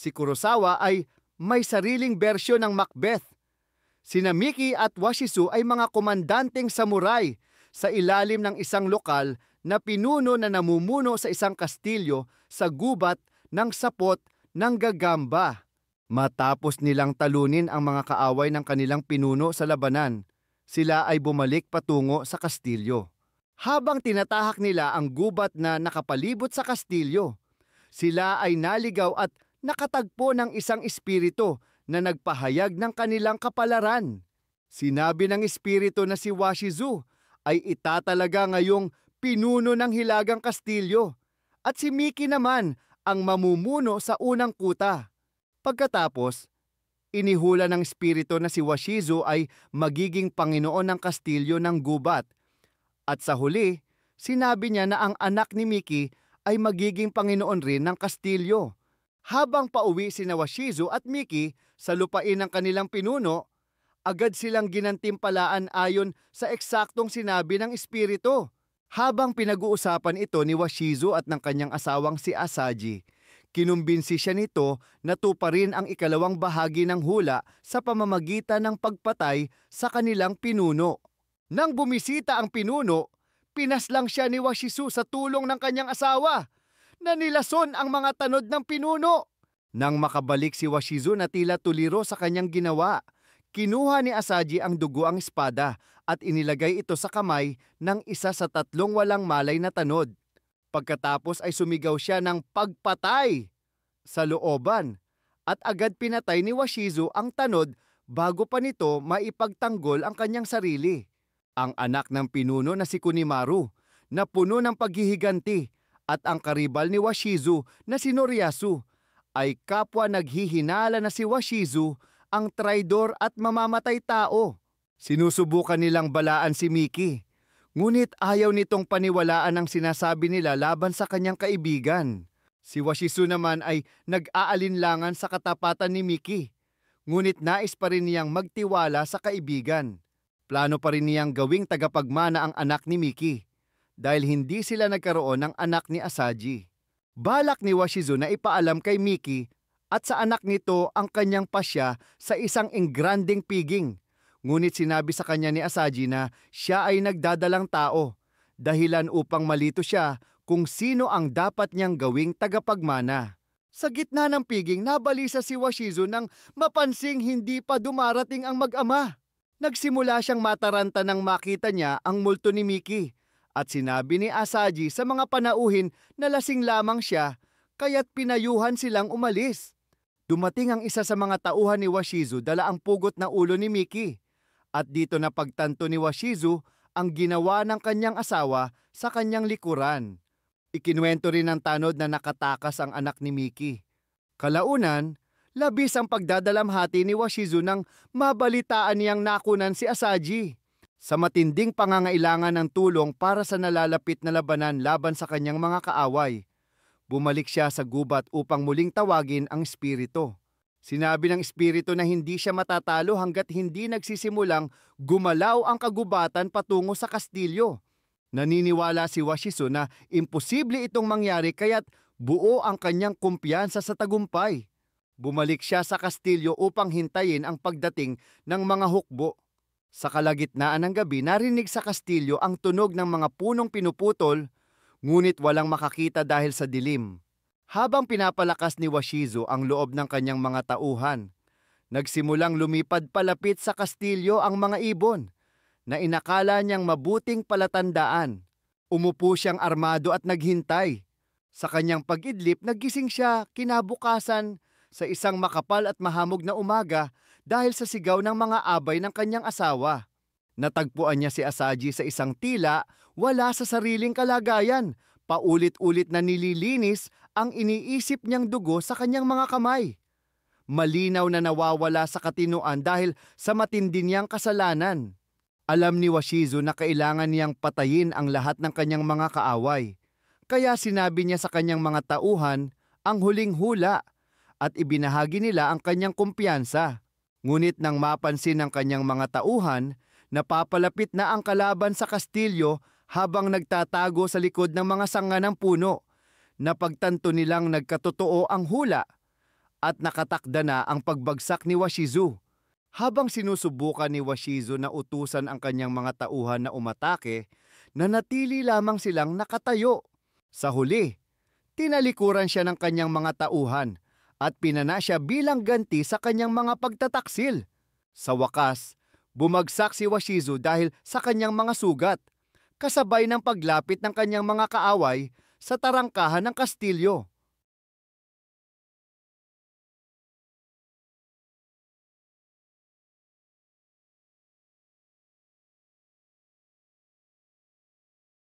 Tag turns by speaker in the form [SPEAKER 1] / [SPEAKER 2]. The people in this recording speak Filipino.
[SPEAKER 1] Si Kurosawa ay may sariling bersyon ng Macbeth. Sina Miki at Washizu ay mga komandanteng samurai sa ilalim ng isang lokal na pinuno na namumuno sa isang kastilyo sa gubat ng sapot ng gagamba. Matapos nilang talunin ang mga kaaway ng kanilang pinuno sa labanan, sila ay bumalik patungo sa kastilyo. Habang tinatahak nila ang gubat na nakapalibot sa kastilyo, sila ay naligaw at nakatagpo ng isang espiritu na nagpahayag ng kanilang kapalaran. Sinabi ng espiritu na si Washizu ay itatalaga ngayong pinuno ng Hilagang Kastilyo at si Miki naman ang mamumuno sa unang kuta. Pagkatapos, inihula ng espiritu na si Washizu ay magiging Panginoon ng kastilyo ng gubat. At sa huli, sinabi niya na ang anak ni Miki ay magiging Panginoon rin ng kastilyo. Habang pauwi sina Washizu at Miki sa lupain ng kanilang pinuno, agad silang ginantimpalaan ayon sa eksaktong sinabi ng espiritu. Habang pinag-uusapan ito ni Washizu at ng kanyang asawang si Asaji, kinumbinsi siya nito na tuparin ang ikalawang bahagi ng hula sa pamamagitan ng pagpatay sa kanilang pinuno. Nang bumisita ang pinuno, pinaslang siya ni Washizu sa tulong ng kanyang asawa na nilason ang mga tanod ng pinuno. Nang makabalik si Washizu na tila tuliro sa kanyang ginawa, kinuha ni Asaji ang dugoang espada at inilagay ito sa kamay ng isa sa 3 walang malay na tanod. Pagkatapos ay sumigaw siya ng pagpatay sa looban at agad pinatay ni Washizu ang tanod bago pa nito maipagtanggol ang kanyang sarili. Ang anak ng pinuno na si Kunimaru na puno ng paghihiganti at ang karibal ni Washizu na si Noriyasu ay kapwa naghihinala na si Washizu ang traidor at mamamatay tao. Sinusubukan nilang balaan si Miki, ngunit ayaw nitong paniwalaan ang sinasabi nila laban sa kanyang kaibigan. Si Washizu naman ay nag-aalinlangan sa katapatan ni Miki, ngunit nais pa rin niyang magtiwala sa kaibigan. Plano pa rin niyang gawing tagapagmana ang anak ni Miki dahil hindi sila nagkaroon ng anak ni Asaji. Balak ni Washizu na ipaalam kay Miki at sa anak nito ang kanyang pasya sa isang engranding piging. Ngunit sinabi sa kanya ni Asaji na siya ay nagdadalang tao, dahilan upang malito siya kung sino ang dapat niyang gawing tagapagmana. Sa gitna ng piging, nabalisa si Washizu nang mapansing hindi pa dumarating ang mag-ama. Nagsimula siyang mataranta nang makita niya ang multo ni Miki at sinabi ni Asaji sa mga panauhin na lasing lamang siya kaya't pinayuhan silang umalis. Dumating ang isa sa mga tauhan ni Washizu dala ang pugot na ulo ni Miki. At dito na pagtanto ni Washizu ang ginawa ng kanyang asawa sa kanyang likuran. Ikinuwento rin ng tanod na nakatakas ang anak ni Miki. Kalaunan, labis ang pagdadalamhati ni Washizu nang mabalitaan niyang nakunan si Asaji. Sa matinding pangangailangan ng tulong para sa nalalapit na labanan laban sa kanyang mga kaaway, bumalik siya sa gubat upang muling tawagin ang espiritu. Sinabi ng espiritu na hindi siya matatalo hanggat hindi nagsisimulang gumalaw ang kagubatan patungo sa kastilyo. Naniniwala si Washizu na imposible itong mangyari kaya't buo ang kanyang kumpiyansa sa tagumpay. Bumalik siya sa kastilyo upang hintayin ang pagdating ng mga hukbo. Sa kalagitnaan ng gabi, narinig sa kastilyo ang tunog ng mga punong pinuputol, ngunit walang makakita dahil sa dilim. Habang pinapalakas ni Washizu ang loob ng kanyang mga tauhan, nagsimulang lumipad palapit sa kastilyo ang mga ibon na inakala niyang mabuting palatandaan. Umupo siyang armado at naghintay. Sa kanyang pag-idlip, nagising siya kinabukasan sa isang makapal at mahamog na umaga dahil sa sigaw ng mga abay ng kanyang asawa. Natagpuan niya si Asaji sa isang tila, wala sa sariling kalagayan. Paulit-ulit na nililinis ang iniisip niyang dugo sa kanyang mga kamay. Malinaw na nawawala sa katinuan dahil sa matindi niyang kasalanan. Alam ni Washizu na kailangan niyang patayin ang lahat ng kanyang mga kaaway. Kaya sinabi niya sa kanyang mga tauhan ang huling hula at ibinahagi nila ang kanyang kumpiyansa. Ngunit nang mapansin ng kanyang mga tauhan na papalapit na ang kalaban sa kastilyo habang nagtatago sa likod ng mga sanga ng puno, napagtanto nilang nagkatotoo ang hula at nakatakda na ang pagbagsak ni Washizu. Habang sinusubukan ni Washizu na utusan ang kanyang mga tauhan na umatake, nanatili lamang silang nakatayo. Sa huli, tinalikuran siya ng kanyang mga tauhan at pinana siya bilang ganti sa kanyang mga pagtataksil. Sa wakas, bumagsak si Washizu dahil sa kanyang mga sugat, kasabay ng paglapit ng kanyang mga kaaway sa tarangkahan ng kastilyo.